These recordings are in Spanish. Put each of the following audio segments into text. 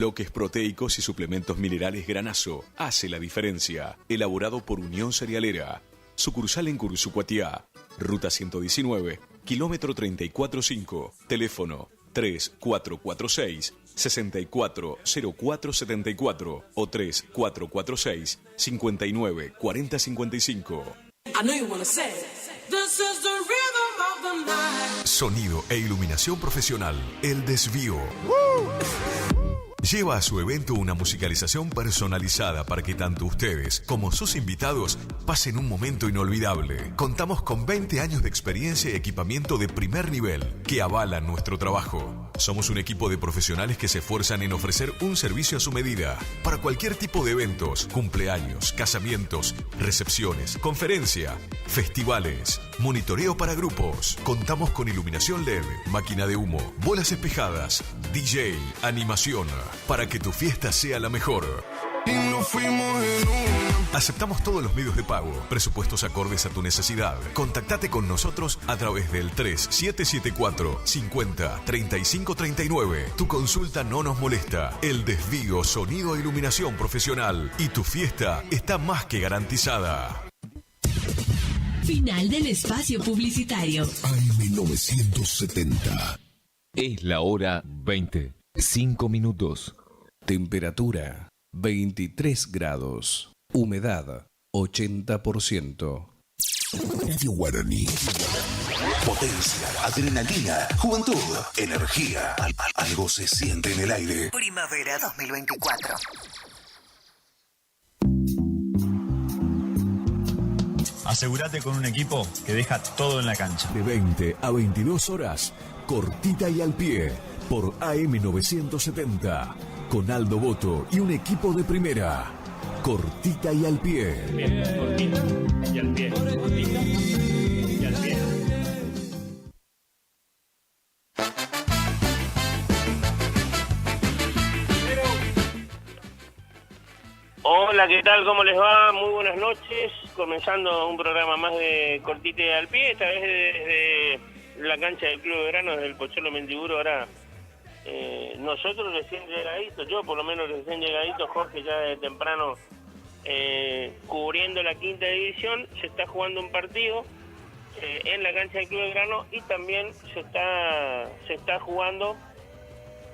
Bloques proteicos y suplementos minerales Granazo hace la diferencia. Elaborado por Unión Cerealera. Sucursal en Cursucuatiá. Ruta 119, kilómetro 345. Teléfono 3446-640474 o 3446-594055. Sonido e iluminación profesional. El Desvío. Lleva a su evento una musicalización personalizada para que tanto ustedes como sus invitados pasen un momento inolvidable. Contamos con 20 años de experiencia y equipamiento de primer nivel que avalan nuestro trabajo. Somos un equipo de profesionales que se esfuerzan en ofrecer un servicio a su medida para cualquier tipo de eventos, cumpleaños, casamientos, recepciones, conferencia, festivales, monitoreo para grupos. Contamos con iluminación LED, máquina de humo, bolas espejadas, DJ, animación, para que tu fiesta sea la mejor. Y nos fuimos en una. Aceptamos todos los medios de pago, presupuestos acordes a tu necesidad. Contactate con nosotros a través del 3774 50 35 39. Tu consulta no nos molesta. El Desvío, sonido e iluminación profesional. Y tu fiesta está más que garantizada. Final del espacio publicitario. AM970. Es la hora 20. 5 minutos. Temperatura 23 grados. Humedad 80%. Radio Guaraní. Potencia, adrenalina, juventud, energía. Algo se siente en el aire. Primavera 2024. Asegúrate con un equipo que deja todo en la cancha. De 20 a 22 horas, cortita y al pie, por AM970, con Aldo Boto y un equipo de primera. Cortita y al pie. Bien, cortita y al pie. Cortita y al pie. Hola, ¿qué tal? ¿Cómo les va? Muy buenas noches. Comenzando un programa más de Cortita y al pie, esta vez desde la cancha del Club de Verano, desde el Pocholo Mendiburo. Ahora, nosotros recién llegaditos, yo por lo menos recién llegadito, Jorge ya de temprano cubriendo la quinta división. Se está jugando un partido en la cancha del Club de Verano y también se está jugando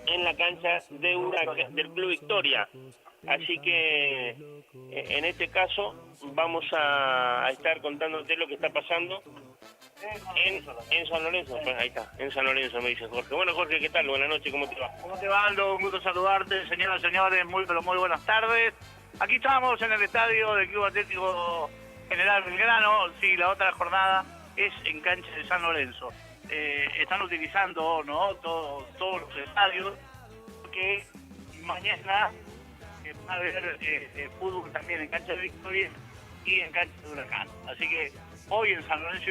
en la cancha del Club Victoria. Así que en este caso vamos a estar contándote lo que está pasando en San Lorenzo. Pues ahí está, en San Lorenzo, me dice Jorge. Bueno, Jorge, ¿qué tal? Buenas noches, ¿cómo te va? ¿Cómo te va, Aldo? Un gusto saludarte, señoras y señores, muy buenas tardes. Aquí estamos en el estadio del Club Atlético General Belgrano. Sí, la otra jornada es en cancha de San Lorenzo. Están utilizando, ¿no?, todos los estadios, porque mañana va a haber fútbol también en cancha de Victoria y en cancha de Huracán. Así que hoy en San Lorenzo